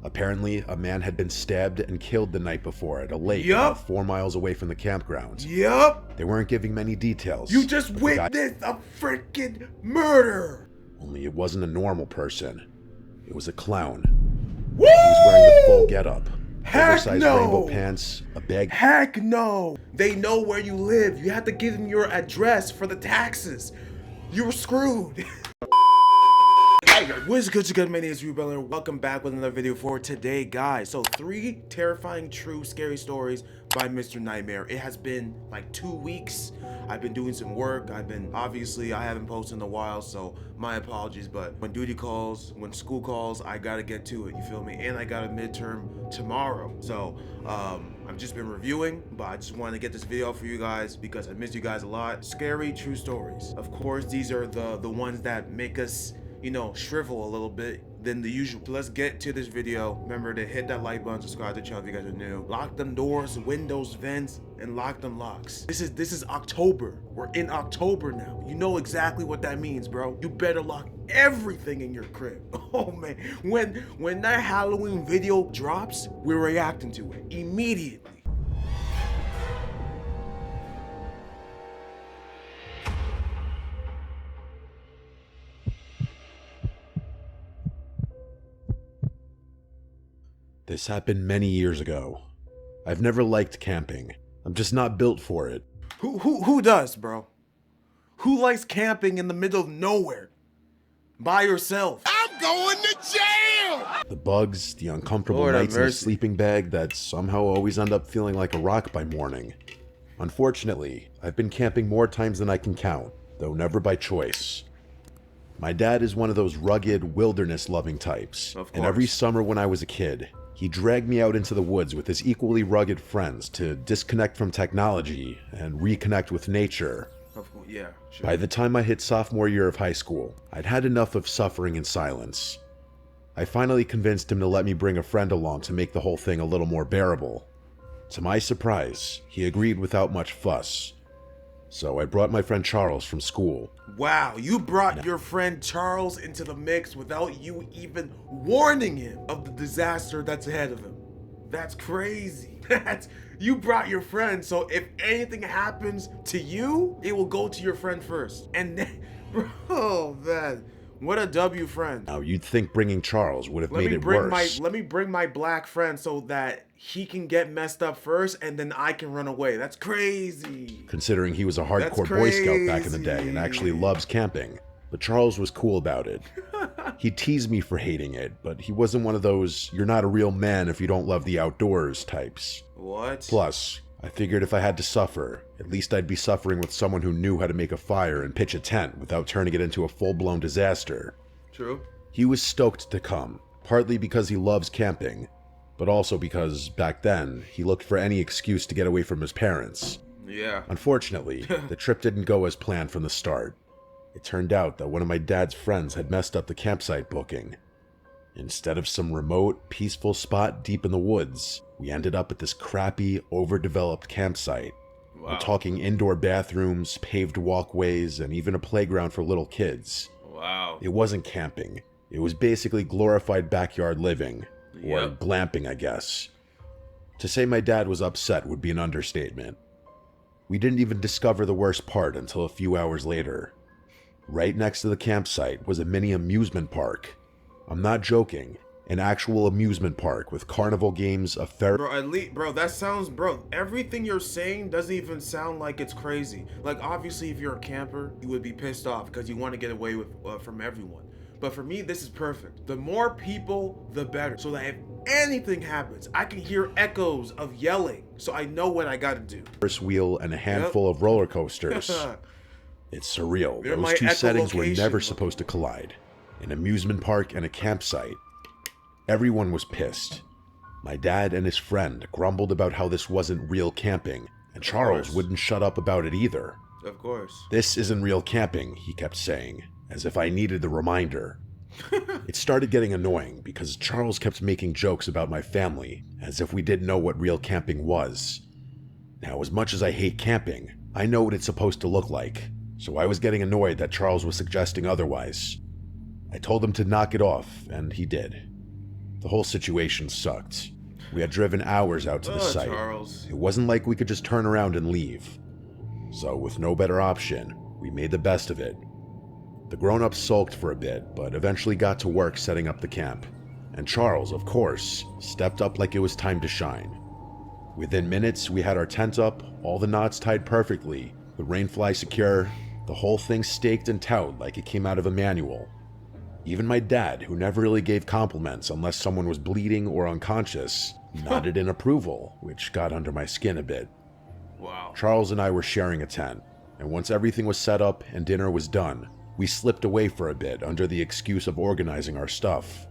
Apparently, a man had been stabbed and killed the night before at a lake about 4 miles away from the campground. Yup! They weren't giving many details. You just witnessed a freaking murder! Only it wasn't a normal person. It was a clown. Woo! He was wearing the full getup. Heck Oversized no! rainbow pants, a bag. Heck no! They know where you live. You have to give them your address for the taxes. You were screwed. What is good, you good? My name is ReboundLeader. Welcome back with another video for today, guys. So 3 terrifying, true, scary stories by mrnightmare. It has been like 2 weeks. I've been doing some work. Obviously, I haven't posted in a while, so my apologies. But when duty calls, when school calls, I gotta get to it, you feel me? And I got a midterm tomorrow. So, I've just been reviewing, but I just wanted to get this video for you guys because I miss you guys a lot. Scary, true stories. Of course, these are the ones that make us, you know, shrivel a little bit than the usual. So let's get to this video. Remember to hit that like button, subscribe to the channel if you guys are new. Lock them doors, windows, vents, and lock them locks. This is October. We're in October now. You know exactly what that means, bro. You better lock everything in your crib. Oh man, when that Halloween video drops, we're reacting to it immediately. This happened many years ago. I've never liked camping. I'm just not built for it. Who does, bro? Who likes camping in the middle of nowhere? By yourself? I'm going to jail! The bugs, the uncomfortable Lord have nights in a mercy. sleeping bag that somehow always end up feeling like a rock by morning. Unfortunately, I've been camping more times than I can count, though never by choice. My dad is one of those rugged, wilderness-loving types, Of and every course. summer when I was a kid, he dragged me out into the woods with his equally rugged friends to disconnect from technology and reconnect with nature. Yeah, sure. By the time I hit sophomore year of high school, I'd had enough of suffering in silence. I finally convinced him to let me bring a friend along to make the whole thing a little more bearable. To my surprise, he agreed without much fuss. So I brought my friend Charles from school. Wow, you brought your friend Charles into the mix without you even warning him of the disaster that's ahead of him. That's crazy. You brought your friend, so if anything happens to you, it will go to your friend first. And then, bro, man, what a W friend. Now, you'd think bringing Charles would have made it worse. Let me bring my black friend so that he can get messed up first and then I can run away. That's crazy. Considering he was a hardcore Boy Scout back in the day and actually loves camping. But Charles was cool about it. He teased me for hating it, but he wasn't one of those "you're not a real man if you don't love the outdoors" types. What? Plus, I figured if I had to suffer, at least I'd be suffering with someone who knew how to make a fire and pitch a tent without turning it into a full-blown disaster. True. He was stoked to come, partly because he loves camping, but also because, back then, he looked for any excuse to get away from his parents. Yeah. Unfortunately, the trip didn't go as planned from the start. It turned out that one of my dad's friends had messed up the campsite booking. Instead of some remote, peaceful spot deep in the woods, we ended up at this crappy, overdeveloped campsite. Wow. We're talking indoor bathrooms, paved walkways, and even a playground for little kids. Wow. It wasn't camping. It was basically glorified backyard living. Or Yep. glamping, I guess. To say my dad was upset would be an understatement. We didn't even discover the worst part until a few hours later. Right next to the campsite was a mini amusement park. I'm not joking. An actual amusement park with carnival games, a fair... Bro, that sounds, bro, everything you're saying doesn't even sound like it's crazy. Like, obviously, if you're a camper, you would be pissed off because you want to get away with from everyone. But for me, this is perfect. The more people, the better. So that if anything happens, I can hear echoes of yelling. So I know what I gotta do. First wheel and a handful of roller coasters. It's surreal. They're my Those two settings were echolocation. never supposed to collide. An amusement park and a campsite. Everyone was pissed. My dad and his friend grumbled about how this wasn't real camping, and Charles course. wouldn't shut up about it either. Of course. This isn't real camping, he kept saying, as if I needed the reminder. It started getting annoying because Charles kept making jokes about my family, as if we didn't know what real camping was. Now, as much as I hate camping, I know what it's supposed to look like, so I was getting annoyed that Charles was suggesting otherwise. I told him to knock it off, and he did. The whole situation sucked. We had driven hours out to the site. Charles. It wasn't like we could just turn around and leave. So with no better option, we made the best of it. The grown-ups sulked for a bit, but eventually got to work setting up the camp. And Charles, of course, stepped up like it was time to shine. Within minutes, we had our tent up, all the knots tied perfectly, the rainfly secure, the whole thing staked and towed like it came out of a manual. Even my dad, who never really gave compliments unless someone was bleeding or unconscious, nodded in approval, which got under my skin a bit. Wow. Charles and I were sharing a tent, and once everything was set up and dinner was done, we slipped away for a bit under the excuse of organizing our stuff.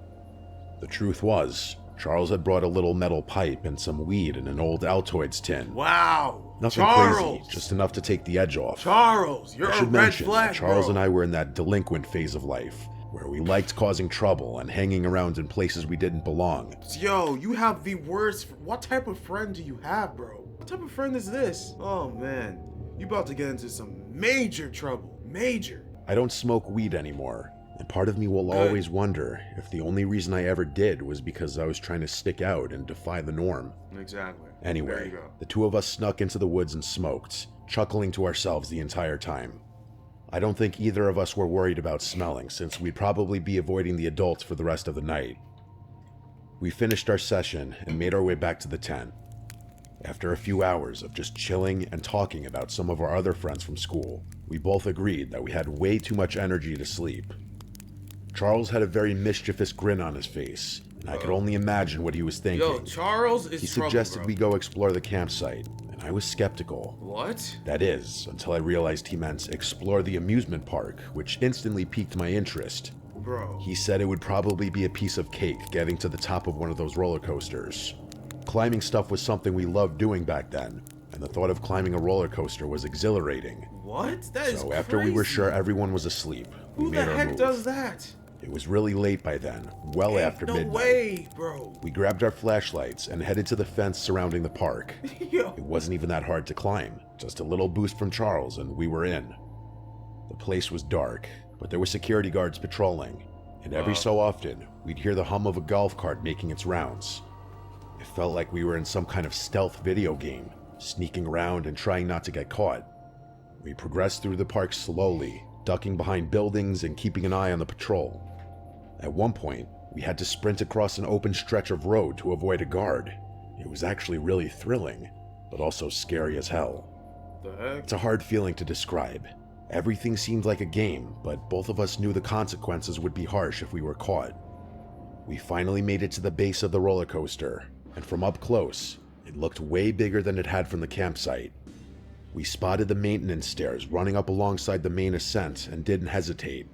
The truth was, Charles had brought a little metal pipe and some weed in an old Altoids tin. Wow. Nothing Charles. crazy, just enough to take the edge off. Charles, you're I a should red mention flag, that Charles bro. and I were in that delinquent phase of life, where we liked causing trouble and hanging around in places we didn't belong. Yo, you have the worst. What type of friend do you have, bro? What type of friend is this? Oh man, you about to get into some major trouble. Major. I don't smoke weed anymore, and part of me will Good. always wonder if the only reason I ever did was because I was trying to stick out and defy the norm. Exactly. There Anyway, you go. the two of us snuck into the woods and smoked, chuckling to ourselves the entire time. I don't think either of us were worried about smelling, since we'd probably be avoiding the adults for the rest of the night. We finished our session and made our way back to the tent. After a few hours of just chilling and talking about some of our other friends from school, we both agreed that we had way too much energy to sleep. Charles had a very mischievous grin on his face, and I could only imagine what he was thinking. Yo, Charles is He trouble, suggested bro. we go explore the campsite, and I was skeptical. What? That is, until I realized he meant explore the amusement park, which instantly piqued my interest. Bro. He said it would probably be a piece of cake getting to the top of one of those roller coasters. Climbing stuff was something we loved doing back then, and the thought of climbing a roller coaster was exhilarating. What? That is So after we were crazy. sure everyone was asleep, we Who the made our heck move. does that? It was really late by then, well Ain't after no midnight. way, bro. We grabbed our flashlights and headed to the fence surrounding the park. Yo. It wasn't even that hard to climb, just a little boost from Charles and we were in. The place was dark, but there were security guards patrolling, and every so often, we'd hear the hum of a golf cart making its rounds. It felt like we were in some kind of stealth video game, sneaking around and trying not to get caught. We progressed through the park slowly, ducking behind buildings and keeping an eye on the patrol. At one point, we had to sprint across an open stretch of road to avoid a guard. It was actually really thrilling, but also scary as hell. The heck? It's a hard feeling to describe. Everything seemed like a game, but both of us knew the consequences would be harsh if we were caught. We finally made it to the base of the roller coaster, and from up close, it looked way bigger than it had from the campsite. We spotted the maintenance stairs running up alongside the main ascent and didn't hesitate.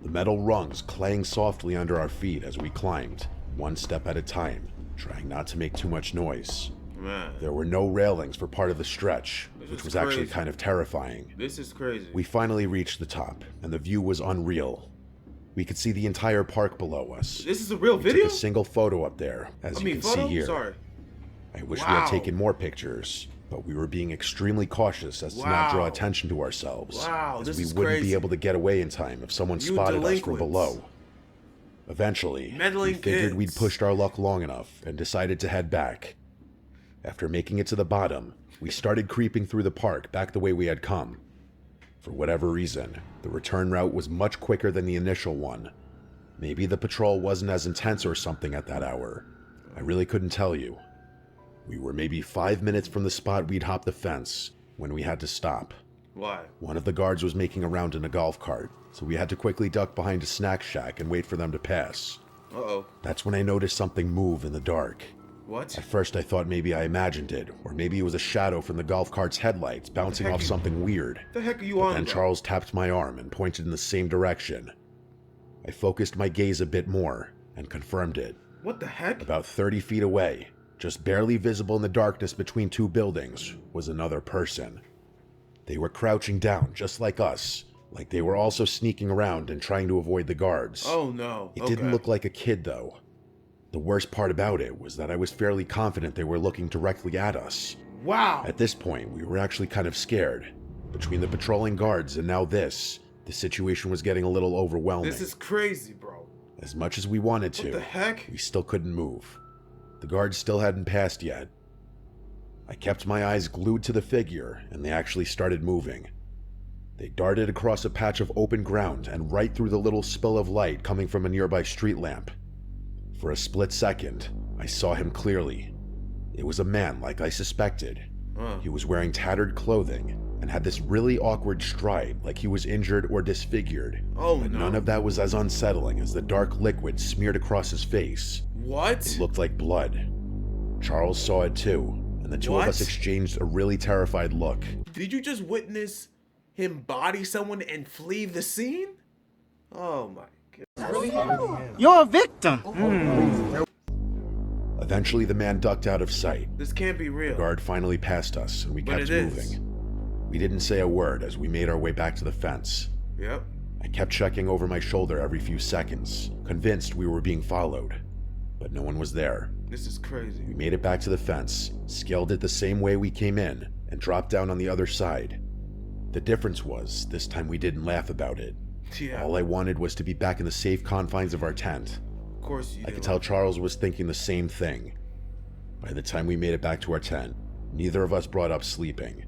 The metal rungs clang softly under our feet as we climbed, one step at a time, trying not to make too much noise. Man, There were no railings for part of the stretch, This which is was actually crazy. kind of terrifying. this is crazy. We finally reached the top, and the view was unreal. We could see the entire park below us. This is a real We video? took a single photo up there, as you can photo? see here. Sorry. I wish we Wow. had taken more pictures, but we were being extremely cautious as to not draw Wow. attention to ourselves, Wow, as this we is wouldn't crazy. be able to get away in time if someone You spotted us from delinquents. below. Eventually, Meddling we figured we'd kids. pushed our luck long enough and decided to head back. After making it to the bottom, we started creeping through the park back the way we had come. For whatever reason, the return route was much quicker than the initial one. Maybe the patrol wasn't as intense or something at that hour. I really couldn't tell you. We were maybe 5 minutes from the spot we'd hopped the fence when we had to stop. Why? One of the guards was making a round in a golf cart, so we had to quickly duck behind a snack shack and wait for them to pass. Uh-oh. That's when I noticed something move in the dark. What? At first I thought maybe I imagined it, or maybe it was a shadow from the golf cart's headlights bouncing heck off you- something weird. The heck are you But on, then bro? Charles tapped my arm and pointed in the same direction. I focused my gaze a bit more and confirmed it. What the heck? About 30 feet away, just barely visible in the darkness between two buildings, was another person. They were crouching down just like us, like they were also sneaking around and trying to avoid the guards. Oh no. It didn't look like a kid though. The worst part about it was that I was fairly confident they were looking directly at us. Wow. At this point, we were actually kind of scared. Between the patrolling guards and now this, the situation was getting a little overwhelming. This is crazy, bro. As much as we wanted to, What the heck? we still couldn't move. The guards still hadn't passed yet. I kept my eyes glued to the figure, and they actually started moving. They darted across a patch of open ground and right through the little spill of light coming from a nearby street lamp. For a split second, I saw him clearly. It was a man like I suspected. He was wearing tattered clothing and had this really awkward stride like he was injured or disfigured. But none of that was as unsettling as the dark liquid smeared across his face. What? It looked like blood. Charles saw it too, and the two of us exchanged a really terrified look. Did you just witness him body someone and flee the scene? Oh my god. You're a victim. Eventually, the man ducked out of sight. This can't be real. The guard finally passed us, and we kept moving. We didn't say a word as we made our way back to the fence. Yep. I kept checking over my shoulder every few seconds, convinced we were being followed. But no one was there. This is crazy. We made it back to the fence, scaled it the same way we came in, and dropped down on the other side. The difference was, this time we didn't laugh about it. Yeah. All I wanted was to be back in the safe confines of our tent. Of course you I do. could tell Charles was thinking the same thing. By the time we made it back to our tent, neither of us brought up sleeping.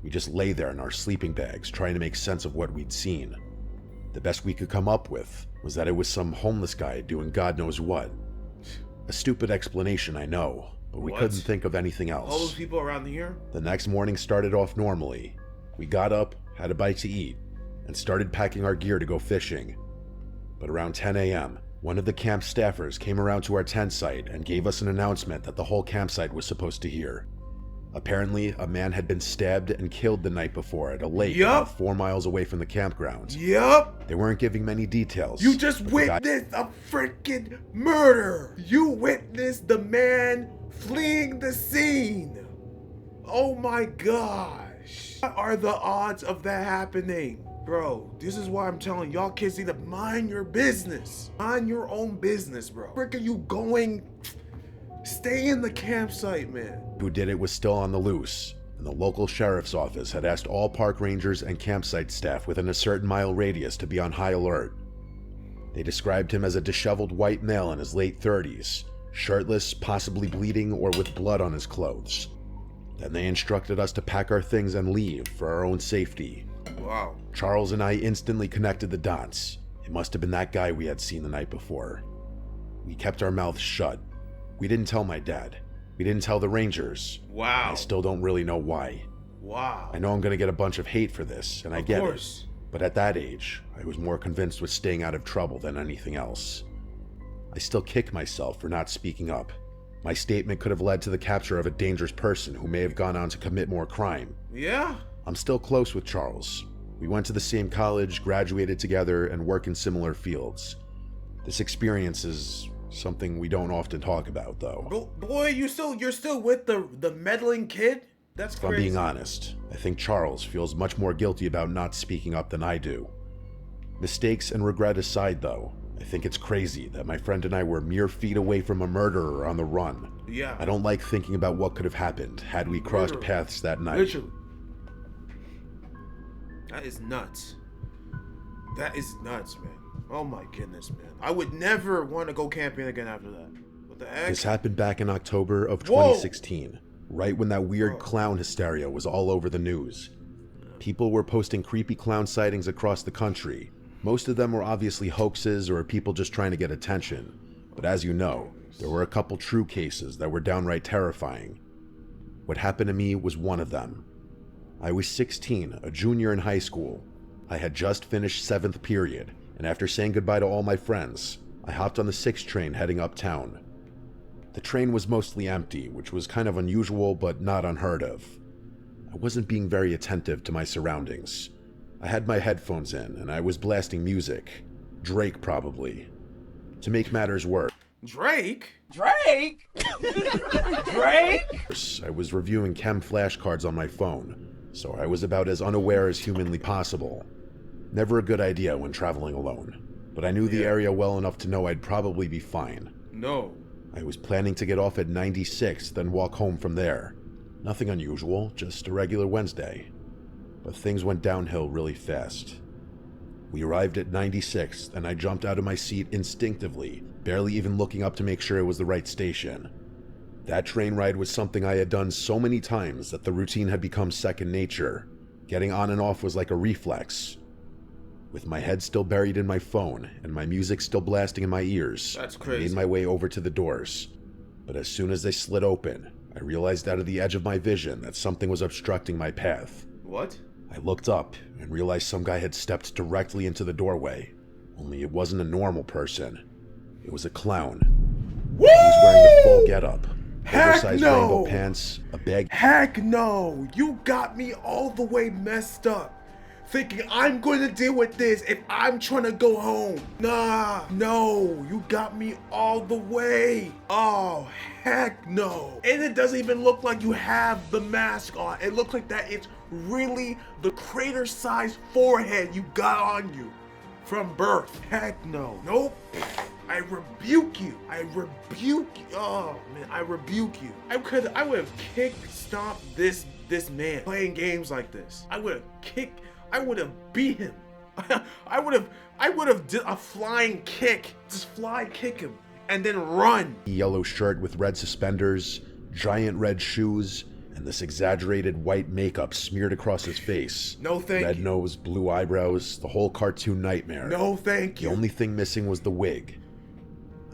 We just lay there in our sleeping bags, trying to make sense of what we'd seen. The best we could come up with was that it was some homeless guy doing God knows what. A stupid explanation, I know, but we couldn't think of anything else. All those people around here? The next morning started off normally. We got up, had a bite to eat, and started packing our gear to go fishing. But around 10 a.m., one of the camp staffers came around to our tent site and gave us an announcement that the whole campsite was supposed to hear. Apparently, a man had been stabbed and killed the night before at a lake about 4 miles away from the campground. Yup! They weren't giving many details. You just witnessed a freaking murder! You witnessed the man fleeing the scene! Oh my gosh! What are the odds of that happening? Bro, this is why I'm telling y'all kids need to mind your business. Mind your own business, bro. Freaking you going... Stay in the campsite, man. Who did it was still on the loose, and the local sheriff's office had asked all park rangers and campsite staff within a certain mile radius to be on high alert. They described him as a disheveled white male in his late 30s, shirtless, possibly bleeding, or with blood on his clothes. Then they instructed us to pack our things and leave for our own safety. Wow. Charles and I instantly connected the dots. It must have been that guy we had seen the night before. We kept our mouths shut. We didn't tell my dad. We didn't tell the Rangers. Wow. I still don't really know why. Wow. I know I'm gonna get a bunch of hate for this, and I get it. But at that age, I was more convinced with staying out of trouble than anything else. I still kick myself for not speaking up. My statement could have led to the capture of a dangerous person who may have gone on to commit more crime. Yeah. I'm still close with Charles. We went to the same college, graduated together, and work in similar fields. This experience is something we don't often talk about, though. Boy, you're still with the meddling kid? That's crazy. If I'm being honest, I think Charles feels much more guilty about not speaking up than I do. Mistakes and regret aside, though, I think it's crazy that my friend and I were mere feet away from a murderer on the run. Yeah. I don't like thinking about what could have happened had we crossed paths that night. Literally. That is nuts. That is nuts, man. Oh my goodness, man. I would never want to go camping again after that. What the heck? This happened back in October of 2016, right when that weird clown hysteria was all over the news. People were posting creepy clown sightings across the country. Most of them were obviously hoaxes or people just trying to get attention. But as you know, there were a couple true cases that were downright terrifying. What happened to me was one of them. I was 16, a junior in high school. I had just finished 7th period, and after saying goodbye to all my friends, I hopped on the 6 train heading uptown. The train was mostly empty, which was kind of unusual but not unheard of. I wasn't being very attentive to my surroundings. I had my headphones in, and I was blasting music. Drake, probably. To make matters worse, Drake? Drake? Drake? I was reviewing chem flashcards on my phone, so I was about as unaware as humanly possible. Never a good idea when traveling alone, but I knew the area well enough to know I'd probably be fine. No. I was planning to get off at 96, then walk home from there. Nothing unusual, just a regular Wednesday. But things went downhill really fast. We arrived at 96th, and I jumped out of my seat instinctively, barely even looking up to make sure it was the right station. That train ride was something I had done so many times that the routine had become second nature. Getting on and off was like a reflex. With my head still buried in my phone and my music still blasting in my ears, That's I crazy. made my way over to the doors. But as soon as they slid open, I realized out of the edge of my vision that something was obstructing my path. What? I looked up and realized some guy had stepped directly into the doorway. Only it wasn't a normal person. It was a clown. Woo! He was wearing the full getup. Heck Oversized no! rainbow pants, a bag. Heck no! You got me all the way messed up. Thinking I'm going to deal with this if I'm trying to go home. Nah, no, you got me all the way. Oh, heck no. And it doesn't even look like you have the mask on. It looks like that it's really the crater-sized forehead you got on you from birth. Heck no. Nope. I rebuke you. I rebuke you. Oh man, I rebuke you. I would have kicked, stomped this man playing games like this. I would have beat him. I would have did a flying kick. Just fly kick him and then run. Yellow shirt with red suspenders, giant red shoes, and this exaggerated white makeup smeared across his face. No thank Red you. nose, blue eyebrows, the whole cartoon nightmare. No thank The you. only thing missing was the wig.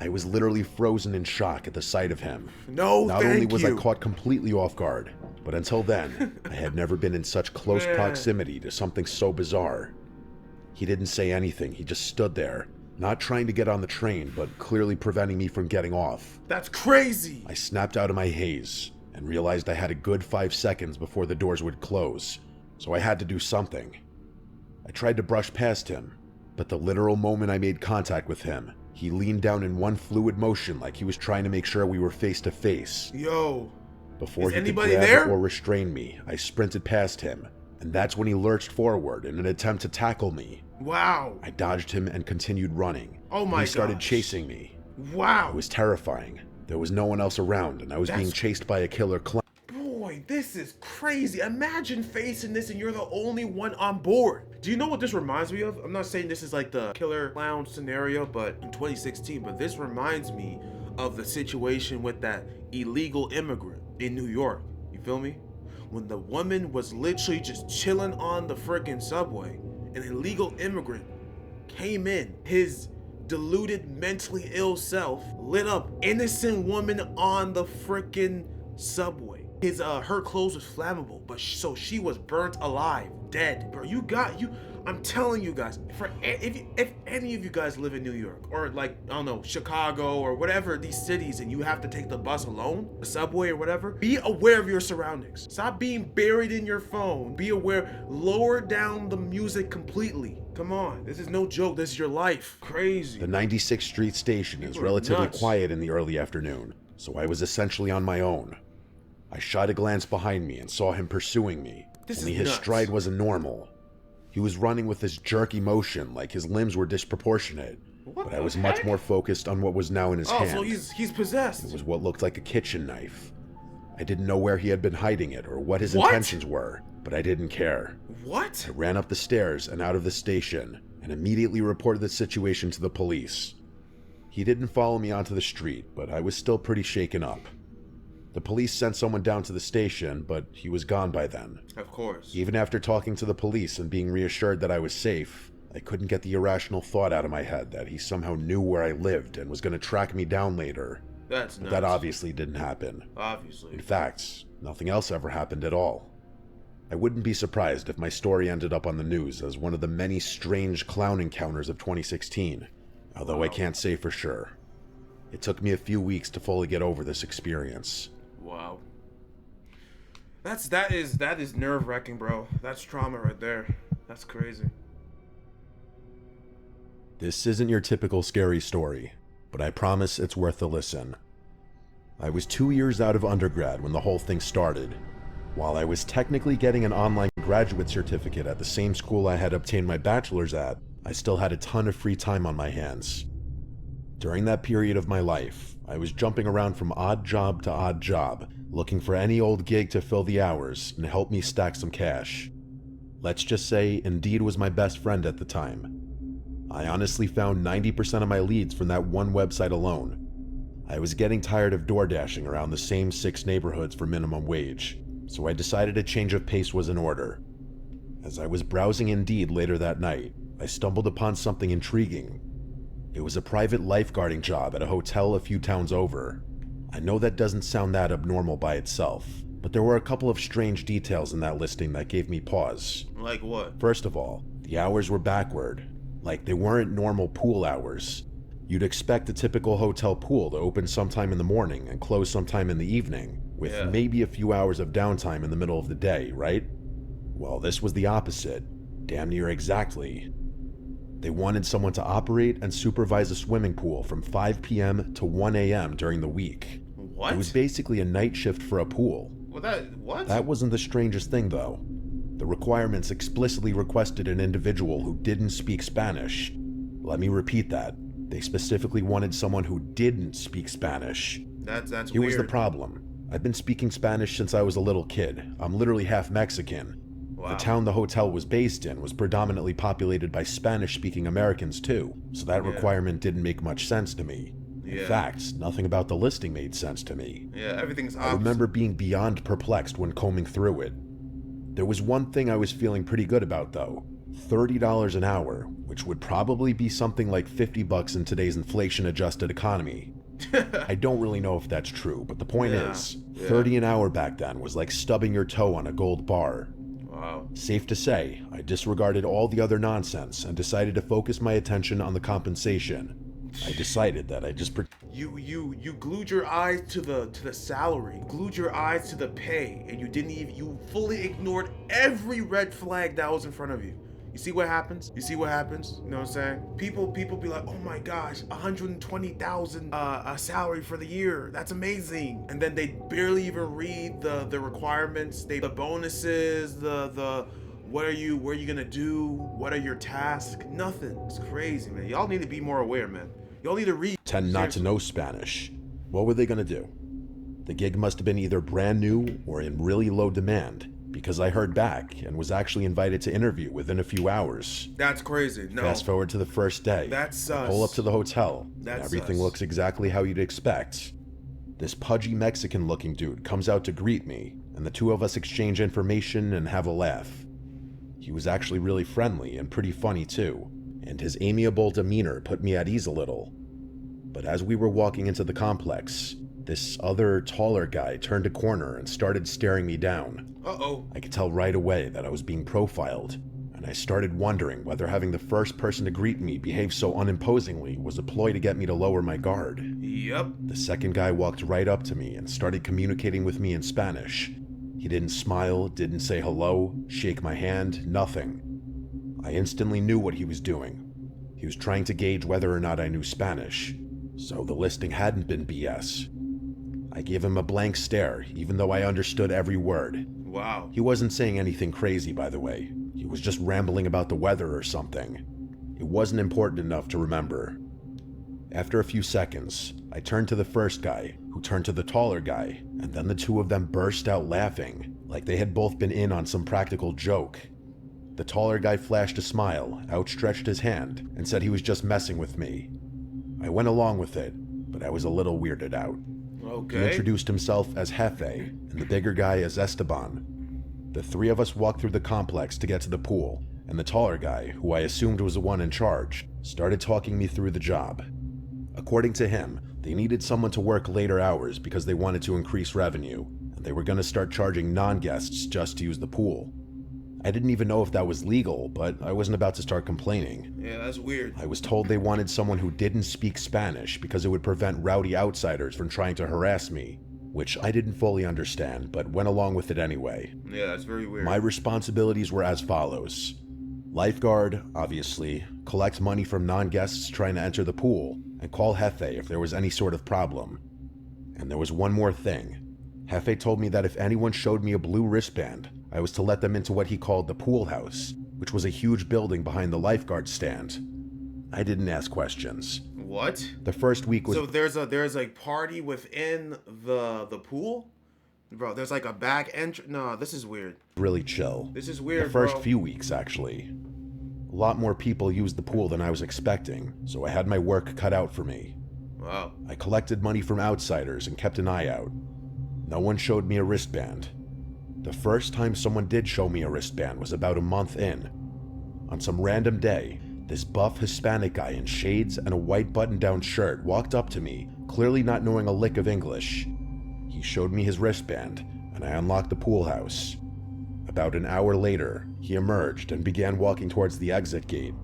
I was literally frozen in shock at the sight of him. No Not thank only was you. I caught completely off guard, but until then, I had never been in such close Man. proximity to something so bizarre. He didn't say anything, he just stood there, not trying to get on the train, but clearly preventing me from getting off. That's crazy. I snapped out of my haze and realized I had a good 5 seconds before the doors would close, so I had to do something. I tried to brush past him, but the literal moment I made contact with him, he leaned down in one fluid motion like he was trying to make sure we were face to face. Yo. Before Is he could anybody grab there? or restrain me, I sprinted past him, and that's when he lurched forward in an attempt to tackle me. Wow. I dodged him and continued running. Oh and my he started gosh. chasing me. Wow. It was terrifying. There was no one else around, and I was being That's- chased by a killer clown. Boy, this is crazy. Imagine facing this and you're the only one on board. Do you know what this reminds me of? I'm not saying this is like the killer clown scenario, but in 2016, but this reminds me of the situation with that illegal immigrant in New York. You feel me? When the woman was literally just chilling on the freaking subway, an illegal immigrant came in. His deluded, mentally ill self lit up innocent woman on the freaking subway. Her clothes was flammable, but so she was burnt alive, dead. Bro, I'm telling you guys, if any of you guys live in New York or like, I don't know, Chicago or whatever, these cities, and you have to take the bus alone, the subway or whatever, be aware of your surroundings. Stop being buried in your phone. Be aware, lower down the music completely. Come on, this is no joke, this is your life. Crazy. The 96th Street station is People are relatively nuts. quiet in the early afternoon, so I was essentially on my own. I shot a glance behind me and saw him pursuing me, This only is his nuts. stride wasn't normal. He was running with this jerky motion like his limbs were disproportionate, What but I the was much heck? more focused on what was now in his Oh, hand. so he's possessed. It was what looked like a kitchen knife. I didn't know where he had been hiding it or what his What? intentions were, but I didn't care. What? I ran up the stairs and out of the station and immediately reported the situation to the police. He didn't follow me onto the street, but I was still pretty shaken up. The police sent someone down to the station, but he was gone by then. Of course. Even after talking to the police and being reassured that I was safe, I couldn't get the irrational thought out of my head that he somehow knew where I lived and was going to track me down later. That's But nuts. that obviously didn't happen. Obviously. In fact, nothing else ever happened at all. I wouldn't be surprised if my story ended up on the news as one of the many strange clown encounters of 2016, although I can't say for sure. It took me a few weeks to fully get over this experience. Wow. That is nerve-wracking, bro. That's trauma right there. That's crazy. This isn't your typical scary story, but I promise it's worth a listen. I was 2 years out of undergrad when the whole thing started. While I was technically getting an online graduate certificate at the same school I had obtained my bachelor's at, I still had a ton of free time on my hands. During that period of my life, I was jumping around from odd job to odd job, looking for any old gig to fill the hours and help me stack some cash. Let's just say Indeed was my best friend at the time. I honestly found 90% of my leads from that one website alone. I was getting tired of door dashing around the same 6 neighborhoods for minimum wage, so I decided a change of pace was in order. As I was browsing Indeed later that night, I stumbled upon something intriguing. It was a private lifeguarding job at a hotel a few towns over. I know that doesn't sound that abnormal by itself, but there were a couple of strange details in that listing that gave me pause. Like what? First of all, the hours were backward. Like, they weren't normal pool hours. You'd expect a typical hotel pool to open sometime in the morning and close sometime in the evening, with maybe a few hours of downtime in the middle of the day, right? Well, this was the opposite. Damn near exactly. They wanted someone to operate and supervise a swimming pool from 5 p.m. to 1 a.m. during the week. What? It was basically a night shift for a pool. Well, what? That wasn't the strangest thing, though. The requirements explicitly requested an individual who didn't speak Spanish. Let me repeat that. They specifically wanted someone who didn't speak Spanish. That's weird. Here was the problem. I've been speaking Spanish since I was a little kid. I'm literally half Mexican. Wow. The town the hotel was based in was predominantly populated by Spanish-speaking Americans too, so that requirement didn't make much sense to me. In fact, nothing about the listing made sense to me. Yeah, everything's opposite. I remember being beyond perplexed when combing through it. There was one thing I was feeling pretty good about though. $30 an hour, which would probably be something like $50 in today's inflation-adjusted economy. I don't really know if that's true, but the point is, 30 an hour back then was like stubbing your toe on a gold bar. Wow. Safe to say, I disregarded all the other nonsense and decided to focus my attention on the compensation. I decided that I just You glued your eyes to the salary, glued your eyes to the pay, and you fully ignored every red flag that was in front of you. You see what happens? You know what I'm saying? People be like, oh my gosh, 120,000 a salary for the year. That's amazing. And then they barely even read the requirements, the bonuses, the where are you gonna do? What are your tasks? Nothing. It's crazy, man. Y'all need to be more aware, man. Y'all need to read. Tend not to know Spanish. What were they gonna do? The gig must have been either brand new or in really low demand, because I heard back and was actually invited to interview within a few hours. That's crazy. No. Fast forward to the first day. That's sus. Pull up to the hotel. That's everything sus. looks exactly how you'd expect. This pudgy Mexican-looking dude comes out to greet me, and the two of us exchange information and have a laugh. He was actually really friendly and pretty funny too, and his amiable demeanor put me at ease a little. But as we were walking into the complex, this other, taller guy turned a corner and started staring me down. Uh-oh. I could tell right away that I was being profiled, and I started wondering whether having the first person to greet me behave so unimposingly was a ploy to get me to lower my guard. Yep. The second guy walked right up to me and started communicating with me in Spanish. He didn't smile, didn't say hello, shake my hand, nothing. I instantly knew what he was doing. He was trying to gauge whether or not I knew Spanish, so the listing hadn't been BS. I gave him a blank stare, even though I understood every word. Wow. He wasn't saying anything crazy, by the way. He was just rambling about the weather or something. It wasn't important enough to remember. After a few seconds, I turned to the first guy, who turned to the taller guy, and then the two of them burst out laughing, like they had both been in on some practical joke. The taller guy flashed a smile, outstretched his hand, and said he was just messing with me. I went along with it, but I was a little weirded out. Okay. He introduced himself as Jefe, and the bigger guy as Esteban. The three of us walked through the complex to get to the pool, and the taller guy, who I assumed was the one in charge, started talking me through the job. According to him, they needed someone to work later hours because they wanted to increase revenue, and they were going to start charging non-guests just to use the pool. I didn't even know if that was legal, but I wasn't about to start complaining. Yeah, that's weird. I was told they wanted someone who didn't speak Spanish because it would prevent rowdy outsiders from trying to harass me, which I didn't fully understand, but went along with it anyway. Yeah, that's very weird. My responsibilities were as follows. Lifeguard, obviously, collect money from non-guests trying to enter the pool, and call Jefe if there was any sort of problem. And there was one more thing. Jefe told me that if anyone showed me a blue wristband, I was to let them into what he called the pool house, which was a huge building behind the lifeguard stand. I didn't ask questions. What? The first week was... So there's a party within the pool? Bro, there's like a back entrance. No, this is weird. really chill. This is weird, The first bro. few weeks, actually. A lot more people used the pool than I was expecting, so I had my work cut out for me. Wow. I collected money from outsiders and kept an eye out. No one showed me a wristband. The first time someone did show me a wristband was about a month in. On some random day, this buff Hispanic guy in shades and a white button-down shirt walked up to me, clearly not knowing a lick of English. He showed me his wristband, and I unlocked the pool house. About an hour later, he emerged and began walking towards the exit gate.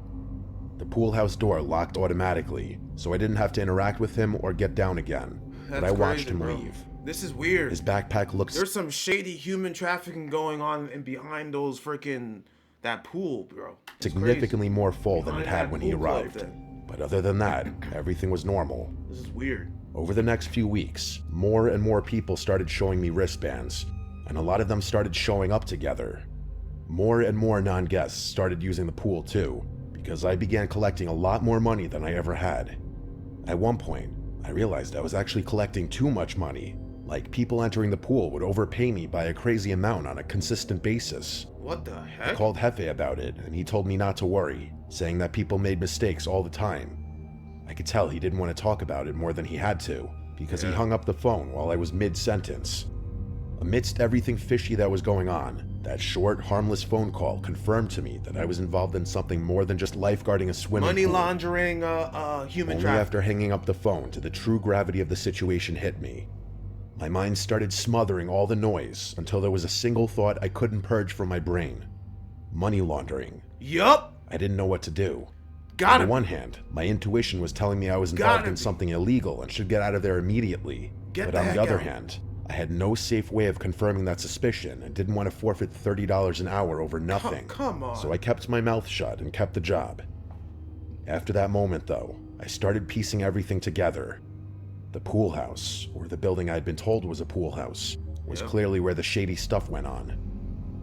The pool house door locked automatically, so I didn't have to interact with him or get down again, but I watched him leave. This is weird. His backpack looked... There's some shady human trafficking going on and behind those freaking... that pool, bro. significantly more full than it had when he Behind that pool arrived. club But other than that, everything was normal. This is weird. Over the next few weeks, more and more people started showing me wristbands, and a lot of them started showing up together. More and more non-guests started using the pool too, because I began collecting a lot more money than I ever had. At one point, I realized I was actually collecting too much money. Like, people entering the pool would overpay me by a crazy amount on a consistent basis. What the I heck? called Jefe about it, and he told me not to worry, saying that people made mistakes all the time. I could tell he didn't want to talk about it more than he had to, because he hung up the phone while I was mid-sentence. Amidst everything fishy that was going on, that short, harmless phone call confirmed to me that I was involved in something more than just lifeguarding a swimming Money pool. laundering, human Only trafficking. after hanging up the phone did the true gravity of the situation hit me. My mind started smothering all the noise until there was a single thought I couldn't purge from my brain. Money laundering. Yup. I didn't know what to do. Got On him. the one hand, my intuition was telling me I was involved in something illegal and should get out of there immediately. Get But the on heck the other out. hand, I had no safe way of confirming that suspicion and didn't want to forfeit $30 an hour over nothing. Come on. So I kept my mouth shut and kept the job. After that moment, though, I started piecing everything together. The pool house, or the building I'd been told was a pool house, was clearly where the shady stuff went on.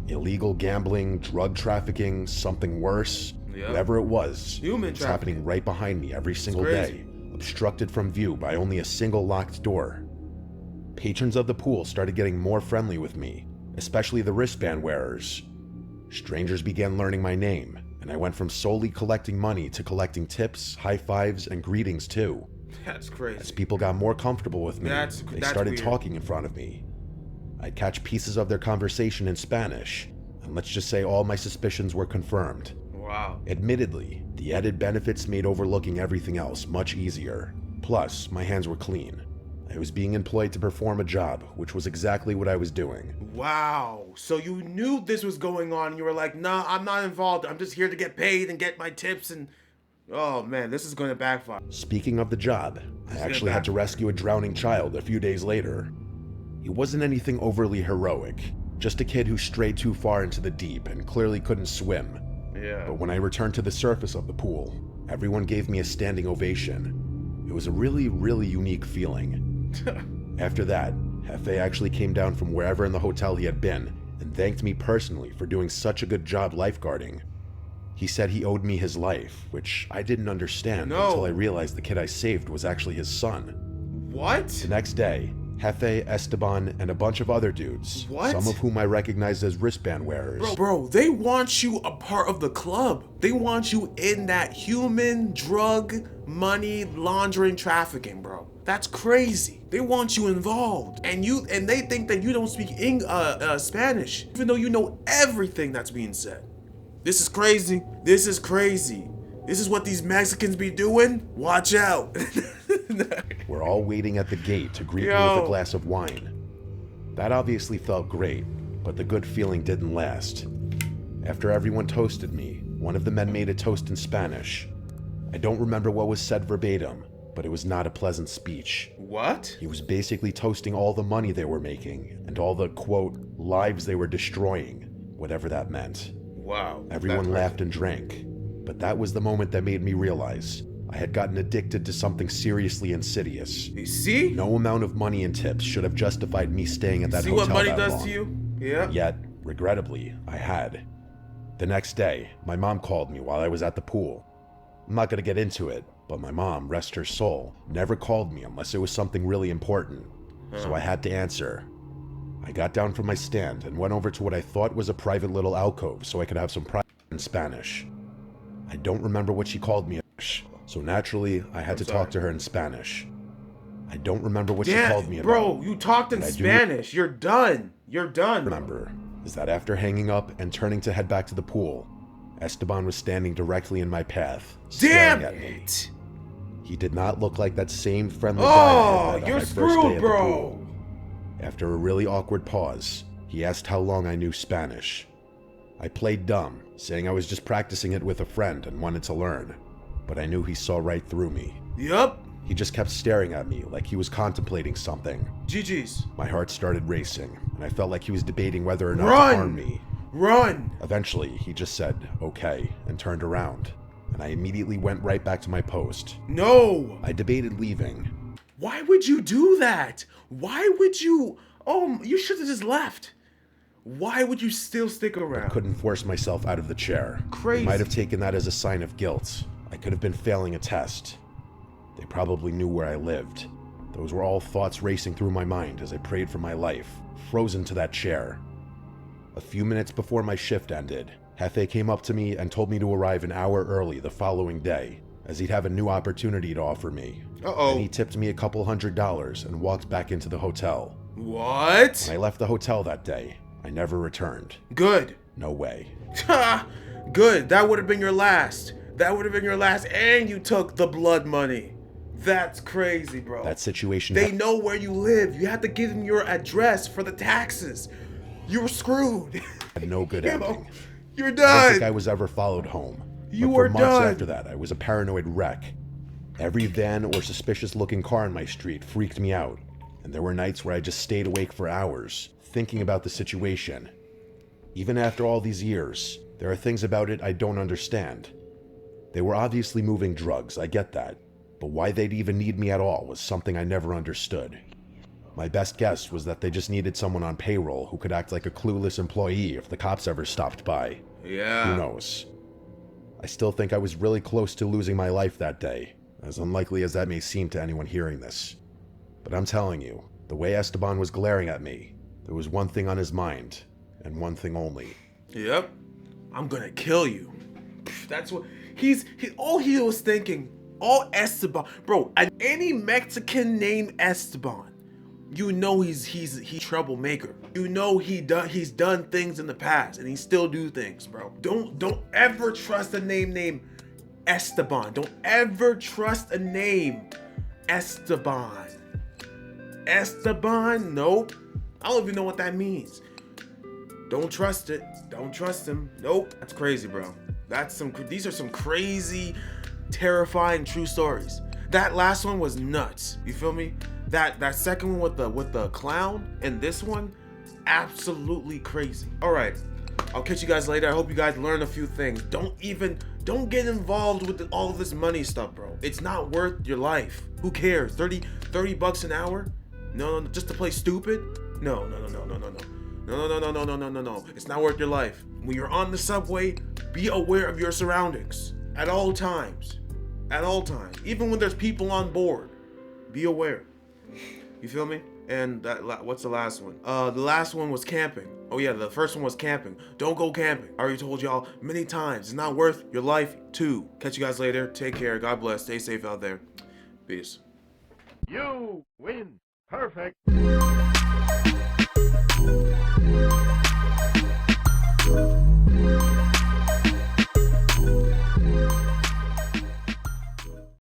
Illegal gambling, drug trafficking, something worse, whatever it was, Human it's happening right behind me every single day, obstructed from view by only a single locked door. Patrons of the pool started getting more friendly with me, especially the wristband wearers. Strangers began learning my name, and I went from solely collecting money to collecting tips, high fives, and greetings too. That's crazy. As people got more comfortable with me, they That's started weird. talking in front of me. I'd catch pieces of their conversation in Spanish, and let's just say all my suspicions were confirmed. Wow. Admittedly, the added benefits made overlooking everything else much easier. Plus, my hands were clean. I was being employed to perform a job, which was exactly what I was doing. Wow. So you knew this was going on and you were like, nah, I'm not involved. I'm just here to get paid and get my tips and... Oh man, this is going to backfire. Speaking of the job, I actually had to rescue a drowning child a few days later. He wasn't anything overly heroic, just a kid who strayed too far into the deep and clearly couldn't swim. Yeah. But when I returned to the surface of the pool, everyone gave me a standing ovation. It was a really, really unique feeling. After that, Jefe actually came down from wherever in the hotel he had been and thanked me personally for doing such a good job lifeguarding. He said he owed me his life, which I didn't understand until I realized the kid I saved was actually his son. What? The next day, Jefe, Esteban, and a bunch of other dudes, What? some of whom I recognized as wristband wearers. Bro, they want you a part of the club. They want you in that human drug money laundering trafficking, bro. That's crazy. They want you involved, and they think that you don't speak Spanish, even though you know everything that's being said. This is crazy. This is crazy. This is what these Mexicans be doing. Watch out. We're all waiting at the gate to greet me with a glass of wine. That obviously felt great, but the good feeling didn't last. After everyone toasted me, one of the men made a toast in Spanish. I don't remember what was said verbatim, but it was not a pleasant speech. What? He was basically toasting all the money they were making and all the, quote, lives they were destroying, whatever that meant. Wow. Everyone laughed and drank, but that was the moment that made me realize I had gotten addicted to something seriously insidious. You see? No amount of money and tips should have justified me staying at that See hotel what money that does long. to you? Yeah. Yet, regrettably, I had. The next day, my mom called me while I was at the pool. I'm not going to get into it, but my mom, rest her soul, never called me unless it was something really important, so I had to answer. I got down from my stand and went over to what I thought was a private little alcove so I could have some private in Spanish. I don't remember what she called me, so naturally I had to talk to her in Spanish. I don't remember what she called me about. Bro, you talked in Spanish. You're done. You're done. Remember is that after hanging up and turning to head back to the pool, Esteban was standing directly in my path, staring at me. He did not look like that same friendly guy I had met on my first day at the pool. After a really awkward pause, he asked how long I knew Spanish. I played dumb, saying I was just practicing it with a friend and wanted to learn, but I knew he saw right through me. Yup. He just kept staring at me like he was contemplating something. GG's. My heart started racing, and I felt like he was debating whether or not to harm me. Run! Eventually, he just said, okay, and turned around, and I immediately went right back to my post. No! I debated leaving. Why would you do that? Why would you? Oh, you should have just left. Why would you still stick around? I couldn't force myself out of the chair. Crazy. They might have taken that as a sign of guilt. I could have been failing a test. They probably knew where I lived. Those were all thoughts racing through my mind as I prayed for my life, frozen to that chair. A few minutes before my shift ended, Jefe came up to me and told me to arrive an hour early the following day, as he'd have a new opportunity to offer me. And he tipped me a couple $100 and walked back into the hotel. What? When I left the hotel that day, I never returned. Good. No way. Ha! Good. That would have been your last. That would have been your last, and you took the blood money. That's crazy, bro. That situation... They know where you live. You have to give them your address for the taxes. You were screwed. Had no good ending. You're done. I don't think I was ever followed home. You but were for months done. after that, I was a paranoid wreck. Every van or suspicious-looking car in my street freaked me out, and there were nights where I just stayed awake for hours, thinking about the situation. Even after all these years, there are things about it I don't understand. They were obviously moving drugs, I get that, but why they'd even need me at all was something I never understood. My best guess was that they just needed someone on payroll who could act like a clueless employee if the cops ever stopped by. Yeah. Who knows? I still think I was really close to losing my life that day, as unlikely as that may seem to anyone hearing this. But I'm telling you, the way Esteban was glaring at me, there was one thing on his mind, and one thing only. Yep. I'm gonna kill you. That's what all he was thinking. All Esteban, bro. Any Mexican named Esteban, you know he's troublemaker. You know he's done things in the past, and he still do things, bro. Don't ever trust a name named Esteban. Don't ever trust a name Esteban. Esteban, nope. I don't even know what that means. Don't trust it. Don't trust him. Nope. That's crazy, bro. These are some crazy, terrifying true stories. That last one was nuts. You feel me? That second one with the clown and this one, absolutely crazy. All right. I'll catch you guys later. I hope you guys learned a few things. Don't get involved with all of this money stuff, bro. It's not worth your life. Who cares? 30 bucks an hour? No, just to play stupid? No. It's not worth your life. When you're on the subway, be aware of your surroundings at all times. At all times. Even when there's people on board, be aware. You feel me? And what's the last one? The last one was camping. Oh yeah, the first one was camping. Don't go camping. I already told y'all many times. It's not worth your life too. Catch you guys later. Take care. God bless. Stay safe out there. Peace. You win. Perfect.